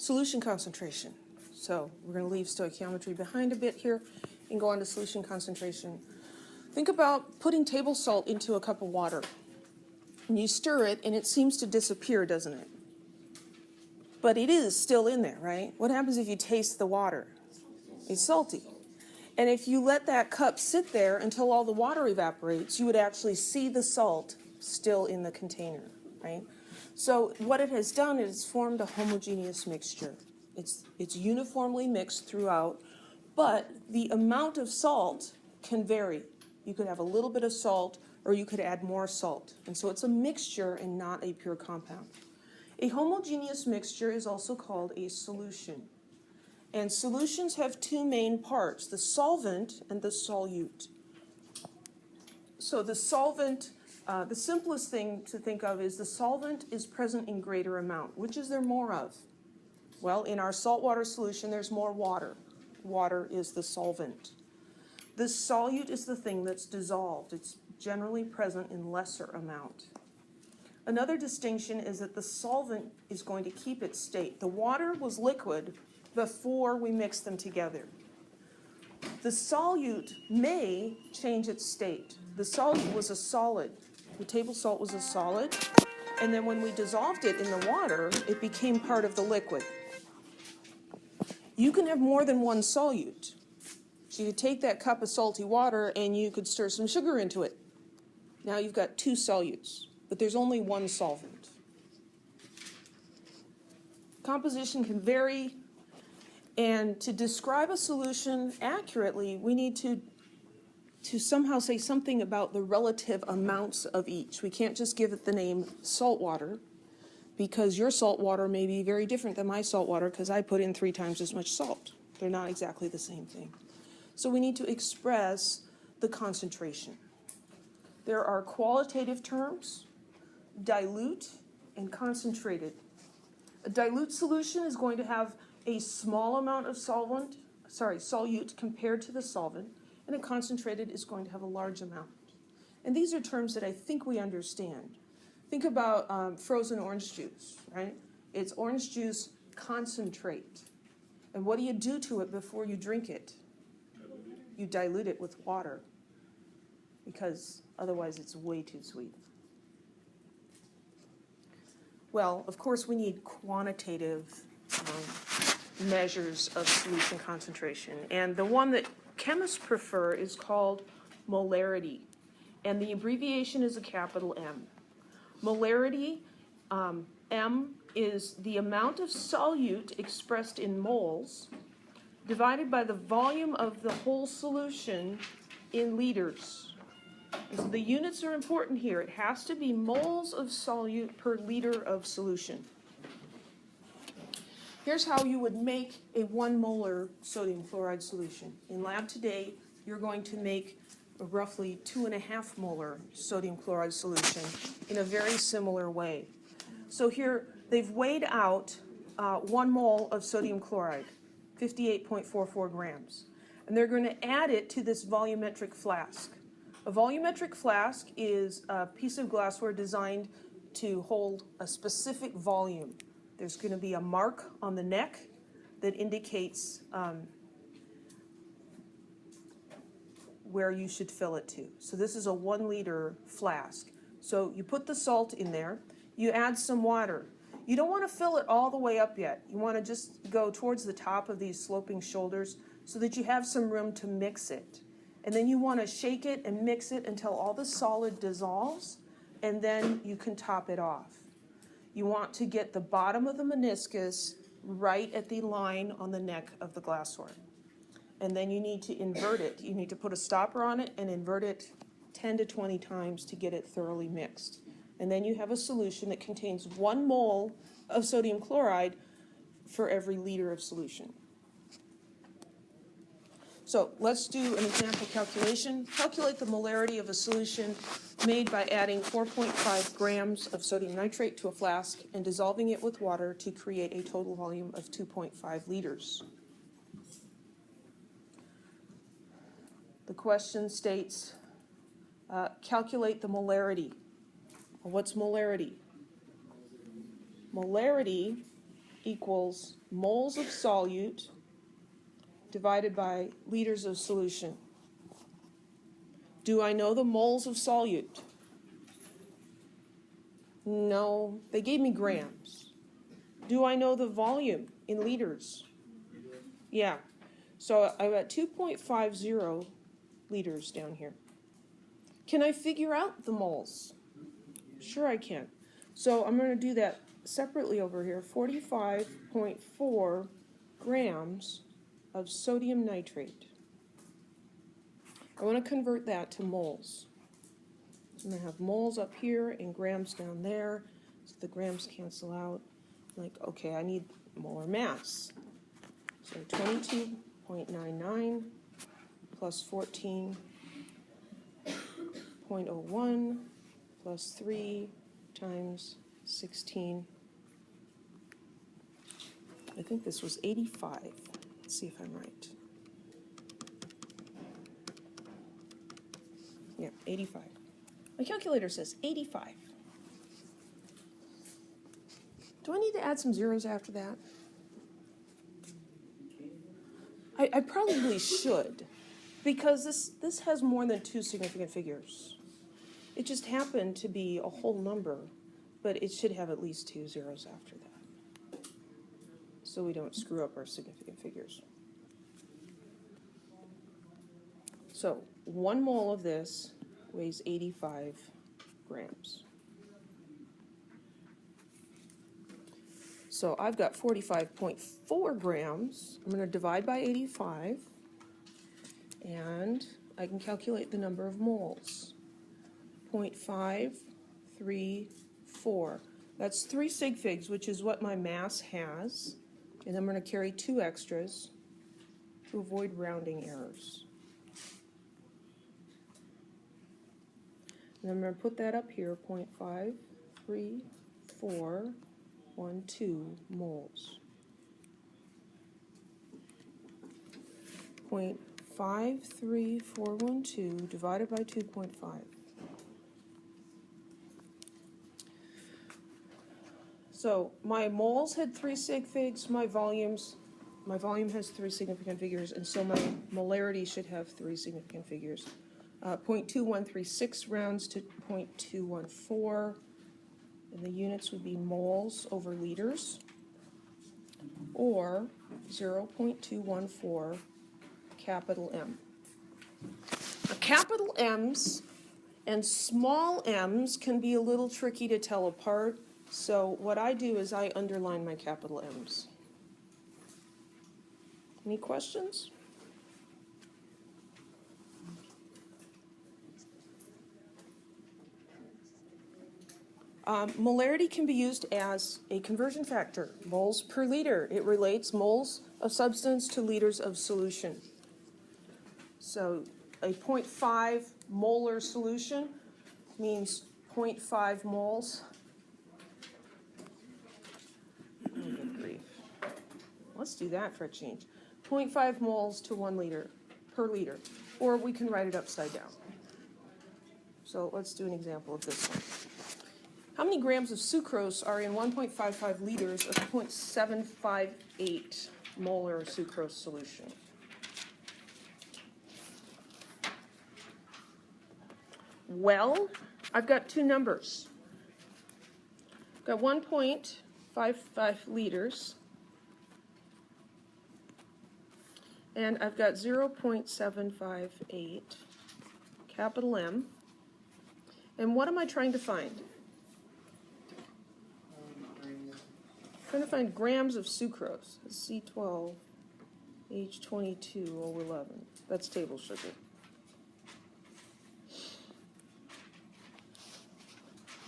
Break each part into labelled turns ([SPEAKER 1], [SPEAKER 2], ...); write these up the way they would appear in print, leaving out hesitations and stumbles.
[SPEAKER 1] Solution concentration. So we're going to leave stoichiometry behind a bit here and go on to solution concentration. Think about putting table salt into a cup of water. And you stir it, and it seems to disappear, doesn't it? But it is still in there, right? What happens if you taste the water? It's salty. And if you let that cup sit there until all the water evaporates, you would actually see the salt still in the container, right? So what it has done is formed a homogeneous mixture. It's uniformly mixed throughout, but the amount of salt can vary. You could have a little bit of salt, or you could add more salt. And so it's a mixture and not a pure compound. A homogeneous mixture is also called a solution. And solutions have two main parts, the solvent and the solute. So the solvent, the simplest thing to think of is the solvent is present in greater amount. Which is there more of? Well, in our saltwater solution, there's more water. Water is the solvent. The solute is the thing that's dissolved. It's generally present in lesser amount. Another distinction is that the solvent is going to keep its state. The water was liquid before we mix them together. The solute may change its state. The solute was a solid. The table salt was a solid, and then when we dissolved it in the water, it became part of the liquid. You can have more than one solute. So you could take that cup of salty water and you could stir some sugar into it. Now you've got two solutes, but there's only one solvent. Composition can vary, and to describe a solution accurately, we need to somehow say something about the relative amounts of each. We can't just give it the name salt water, because your salt water may be very different than my salt water because I put in 3 times as much salt. They're not exactly the same thing. So we need to express the concentration. There are qualitative terms, dilute and concentrated. A dilute solution is going to have a small amount of solute compared to the solvent, and a concentrated is going to have a large amount. And these are terms that I think we understand. Think about frozen orange juice, right? It's orange juice concentrate. And what do you do to it before you drink it? You dilute it with water, because otherwise it's way too sweet. Well, of course, we need quantitative measures of solution concentration. And the one that chemists prefer is called molarity. And the abbreviation is a capital M. Molarity, M, is the amount of solute expressed in moles divided by the volume of the whole solution in liters. So the units are important here. It has to be moles of solute per liter of solution. Here's how you would make a 1 molar sodium chloride solution. In lab today, you're going to make a roughly 2.5 molar sodium chloride solution in a very similar way. So here, they've weighed out 1 mole of sodium chloride, 58.44 grams. And they're going to add it to this volumetric flask. A volumetric flask is a piece of glassware designed to hold a specific volume. There's going to be a mark on the neck that indicates where you should fill it to. So this is a 1 liter flask. So you put the salt in there, you add some water. You don't want to fill it all the way up yet. You want to just go towards the top of these sloping shoulders so that you have some room to mix it. And then you want to shake it and mix it until all the solid dissolves, and then you can top it off. You want to get the bottom of the meniscus right at the line on the neck of the glassware. And then you need to invert it. You need to put a stopper on it and invert it 10 to 20 times to get it thoroughly mixed. And then you have a solution that contains 1 mole of sodium chloride for every liter of solution. So let's do an example calculation. Calculate the molarity of a solution made by adding 4.5 grams of sodium nitrate to a flask and dissolving it with water to create a total volume of 2.5 liters. The question states, calculate the molarity. What's molarity? Molarity equals moles of solute divided by liters of solution. Do I know the moles of solute? No, they gave me grams. Do I know the volume in liters? Yeah. So I've got 2.50 liters down here. Can I figure out the moles? Sure I can. So I'm going to do that separately over here. 45.4 grams of sodium nitrate. I want to convert that to moles. I'm going to have moles up here and grams down there. So the grams cancel out. Like, okay, I need molar mass. So 22.99 plus 14.01 plus 3 times 16. I think this was 85. Let's see if I'm right. Yeah, 85. My calculator says 85. Do I need to add some zeros after that? I probably should, because this has more than 2 significant figures. It just happened to be a whole number, but it should have at least 2 zeros after that, so we don't screw up our significant figures. So 1 mole of this weighs 85 grams. So I've got 45.4 grams. I'm going to divide by 85, and I can calculate the number of moles. 0.534. That's 3 sig figs, which is what my mass has. And I'm going to carry 2 extras to avoid rounding errors. And I'm going to put that up here, 0.53412 moles. 0.53412 divided by 2.5. So my moles had 3 sig figs, my volume has 3 significant figures, and so my molarity should have 3 significant figures. 0.2136 rounds to 0.214, and the units would be moles over liters, or 0.214 capital M. Now, capital M's and small m's can be a little tricky to tell apart, so what I do is I underline my capital M's. Any questions? Molarity can be used as a conversion factor, moles per liter. It relates moles of substance to liters of solution. So a 0.5 molar solution means 0.5 moles. Oh, good grief. Let's do that for a change. 0.5 moles to 1 liter per liter, or we can write it upside down. So let's do an example of this one. How many grams of sucrose are in 1.55 liters of 0.758 molar sucrose solution? Well, I've got 2 numbers. I've got 1.55 liters, and I've got 0.758 capital M. And what am I trying to find? Trying to find grams of sucrose. C12, H22O11. That's table sugar.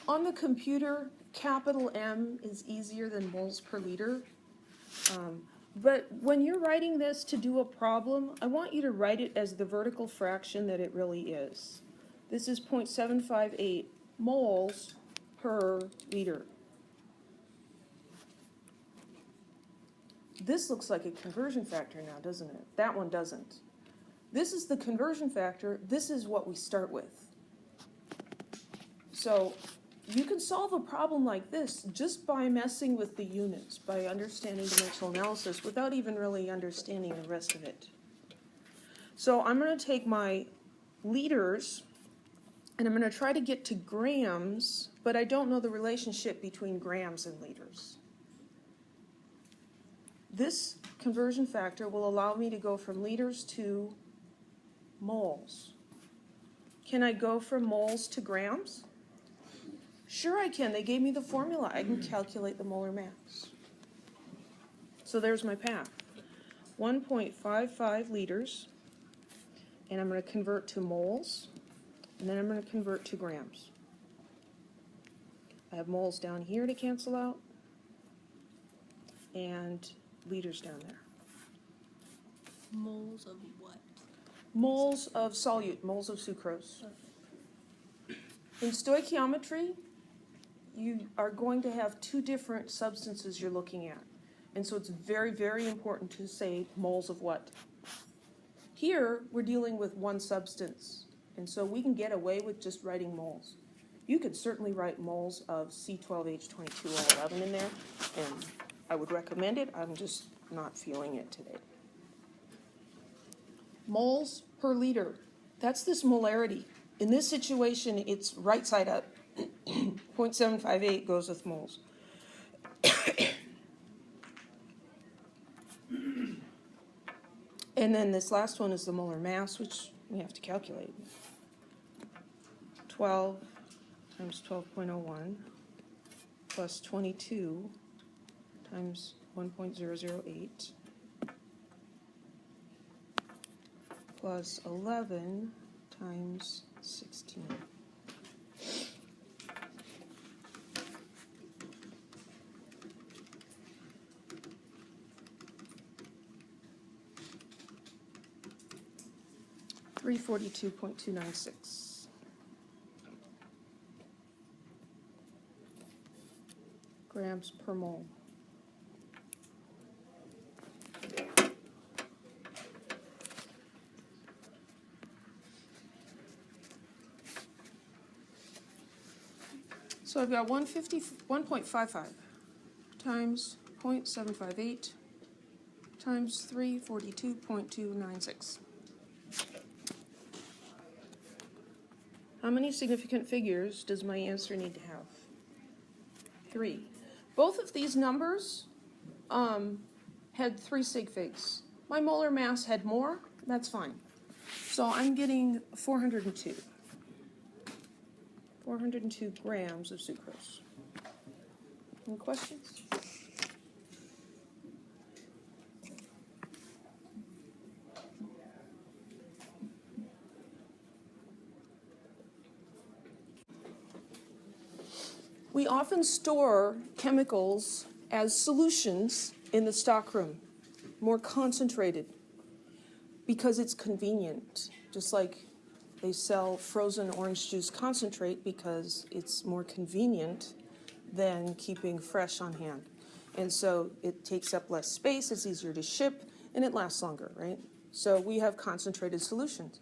[SPEAKER 1] On the computer, capital M is easier than moles per liter. But when you're writing this to do a problem, I want you to write it as the vertical fraction that it really is. This is 0.758 moles per liter. This looks like a conversion factor now, doesn't it? That one doesn't. This is the conversion factor. This is what we start with. So you can solve a problem like this just by messing with the units, by understanding dimensional analysis without even really understanding the rest of it. So I'm going to take my liters and I'm going to try to get to grams, but I don't know the relationship between grams and liters. This conversion factor will allow me to go from liters to moles. Can I go from moles to grams? Sure I can. They gave me the formula. I can calculate the molar mass. So there's my path. 1.55 liters, and I'm going to convert to moles, and then I'm going to convert to grams. I have moles down here to cancel out, and liters down there.
[SPEAKER 2] Moles of what?
[SPEAKER 1] Moles of solute, moles of sucrose. In stoichiometry, you are going to have two different substances you're looking at. And so it's very, very important to say moles of what. Here, we're dealing with one substance. And so we can get away with just writing moles. You could certainly write moles of C12H22O11 in there, and I would recommend it. I'm just not feeling it today. Moles per liter. That's this molarity. In this situation, it's right side up. 0.758 goes with moles. And then this last one is the molar mass, which we have to calculate. 12 times 12.01 plus 22 times 1.008 plus 11 times 16. $342.296. Grams per mole. So I've got 1.55 times 0.758 times 342.296. How many significant figures does my answer need to have? 3. Both of these numbers had 3 sig figs. My molar mass had more. That's fine. So I'm getting 402. 402 grams of sucrose. Any questions? We often store chemicals as solutions in the stockroom, more concentrated, because it's convenient. Just like they sell frozen orange juice concentrate because it's more convenient than keeping fresh on hand. And so it takes up less space, it's easier to ship, and it lasts longer, right? So we have concentrated solutions.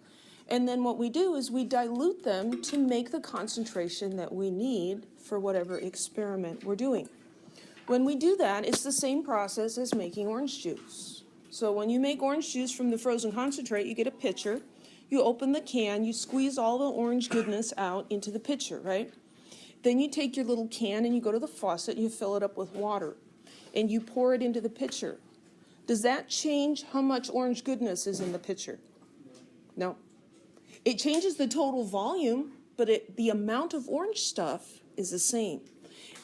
[SPEAKER 1] And then what we do is we dilute them to make the concentration that we need for whatever experiment we're doing. When we do that, it's the same process as making orange juice. So when you make orange juice from the frozen concentrate, you get a pitcher, you open the can, you squeeze all the orange goodness out into the pitcher, right? Then you take your little can and you go to the faucet and you fill it up with water and you pour it into the pitcher. Does that change how much orange goodness is in the pitcher? No. It changes the total volume, but the amount of orange stuff is the same.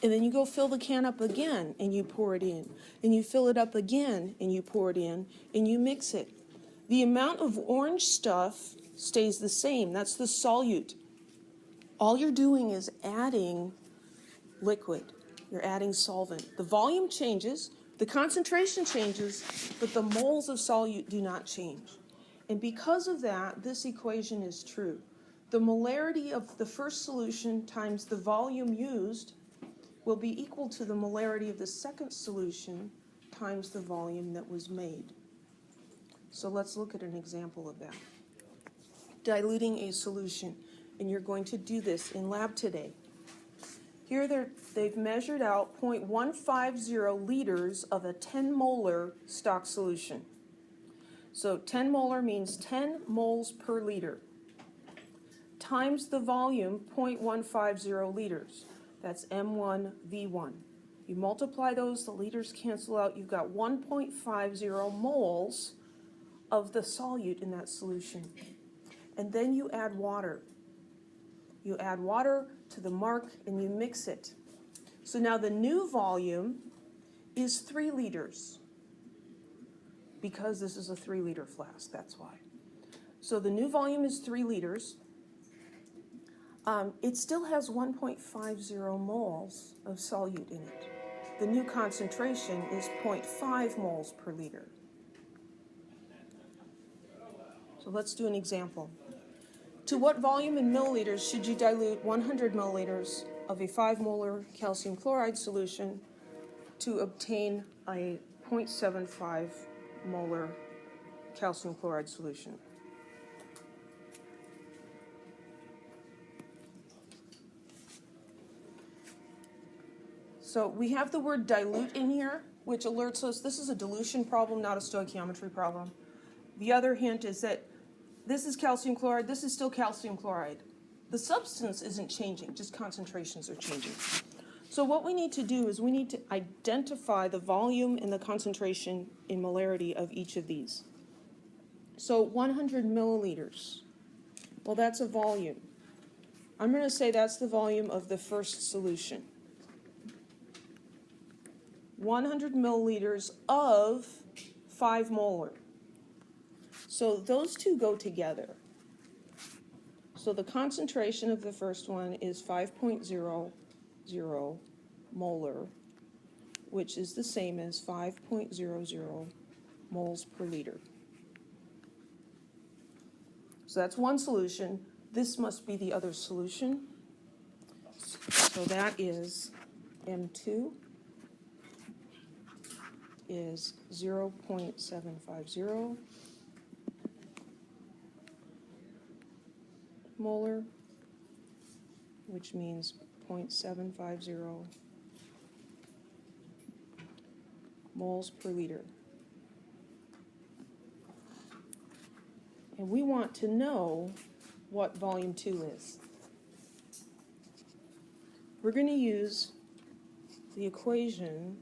[SPEAKER 1] And then you go fill the can up again and you pour it in. And you fill it up again and you pour it in and you mix it. The amount of orange stuff stays the same. That's the solute. All you're doing is adding liquid. You're adding solvent. The volume changes, the concentration changes, but the moles of solute do not change. And because of that, this equation is true. The molarity of the first solution times the volume used will be equal to the molarity of the second solution times the volume that was made. So let's look at an example of that. Diluting a solution, and you're going to do this in lab today. Here they've measured out 0.150 liters of a 10 molar stock solution. So 10 molar means 10 moles per liter times the volume 0.150 liters. That's M1V1. You multiply those, the liters cancel out. You've got 1.50 moles of the solute in that solution. And then you add water. You add water to the mark and you mix it. So now the new volume is 3 liters. Because this is a 3-liter flask, that's why. So the new volume is 3 liters. It still has 1.50 moles of solute in it. The new concentration is 0.5 moles per liter. So let's do an example. To what volume in milliliters should you dilute 100 milliliters of a 5 molar calcium chloride solution to obtain a 0.75 molar calcium chloride solution? So we have the word dilute in here, which alerts us this is a dilution problem, not a stoichiometry problem. The other hint is that this is calcium chloride, this is still calcium chloride. The substance isn't changing, just concentrations are changing. So what we need to do is we need to identify the volume and the concentration in molarity of each of these. So 100 milliliters, well, that's a volume. I'm going to say that's the volume of the first solution. 100 milliliters of 5 molar. So those two go together. So the concentration of the first one is 5.00 molar, which is the same as 5.00 moles per liter. So that's one solution. This must be the other solution. So that is M2 is 0.750 molar, which means 0.750 moles per liter. And we want to know what volume 2 is. We're going to use the equation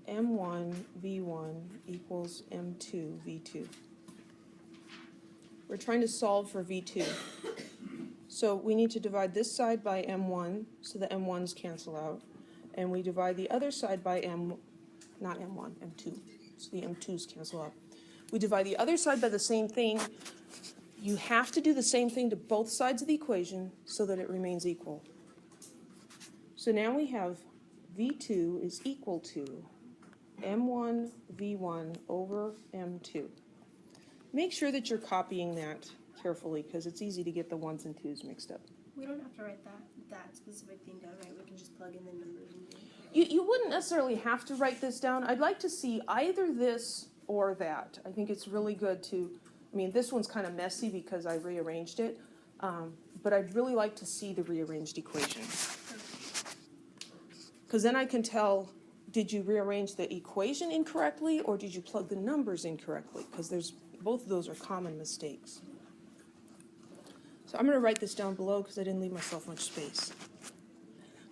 [SPEAKER 1] M1V1 equals M2V2. We're trying to solve for V2. So we need to divide this side by M1 so the M1s cancel out. And we divide the other side by M2, so the M2s cancel out. We divide the other side by the same thing. You have to do the same thing to both sides of the equation so that it remains equal. So now we have V2 is equal to M1 V1 over M2. Make sure that you're copying that carefully because it's easy to get the 1s and 2s mixed up.
[SPEAKER 2] We don't have to write that specific thing down, right? We can just plug in the numbers and do it.
[SPEAKER 1] You wouldn't necessarily have to write this down. I'd like to see either this or that. I think it's really good to, I mean, this one's kind of messy because I rearranged it, but I'd really like to see the rearranged equation. Because then I can tell, did you rearrange the equation incorrectly or did you plug the numbers incorrectly? Because both of those are common mistakes. So I'm going to write this down below because I didn't leave myself much space.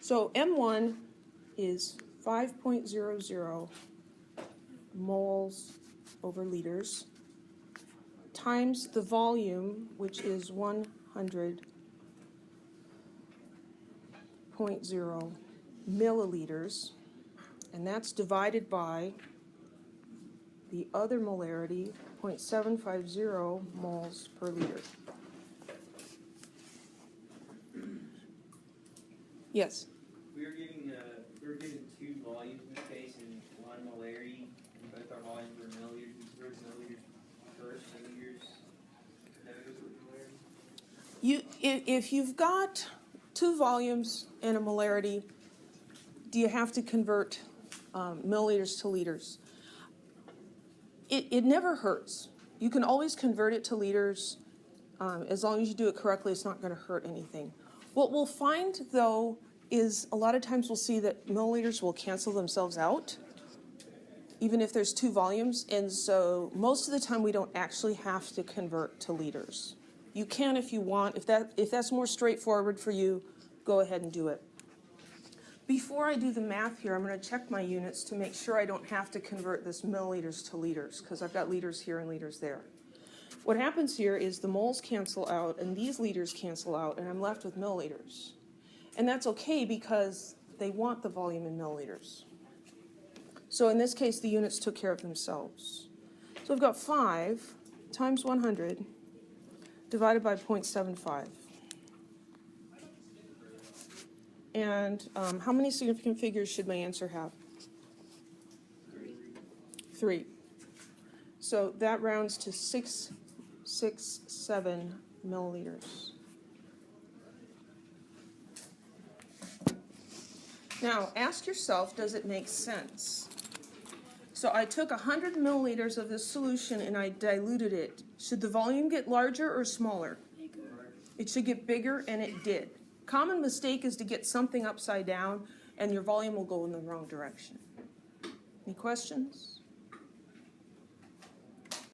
[SPEAKER 1] So M1 is 5.00 moles over liters times the volume, which is 100.0 milliliters, and that's divided by the other molarity, 0.750 moles per liter. Yes?
[SPEAKER 3] We were given two volumes in this case and one molarity, and both our volumes were milliliters. We wrote milliliters first, milliliters. That goes with molarity?
[SPEAKER 1] If you've got two volumes and a molarity, do you have to convert milliliters to liters? It never hurts. You can always convert it to liters. As long as you do it correctly, it's not going to hurt anything. What we'll find, though, is a lot of times we'll see that milliliters will cancel themselves out, even if there's two volumes. And so most of the time we don't actually have to convert to liters. You can if you want. If that's more straightforward for you, go ahead and do it. Before I do the math here, I'm going to check my units to make sure I don't have to convert this milliliters to liters, because I've got liters here and liters there. What happens here is the moles cancel out and these liters cancel out, and I'm left with milliliters. And that's okay because they want the volume in milliliters. So in this case, the units took care of themselves. So I've got 5 times 100 divided by 0.75. And how many significant figures should my answer have? 3. So that rounds to 667 milliliters. Now, ask yourself, does it make sense? So I took 100 milliliters of this solution and I diluted it. Should the volume get larger or smaller?
[SPEAKER 2] Bigger.
[SPEAKER 1] It should get bigger, and it did. Common mistake is to get something upside down and your volume will go in the wrong direction. Any questions?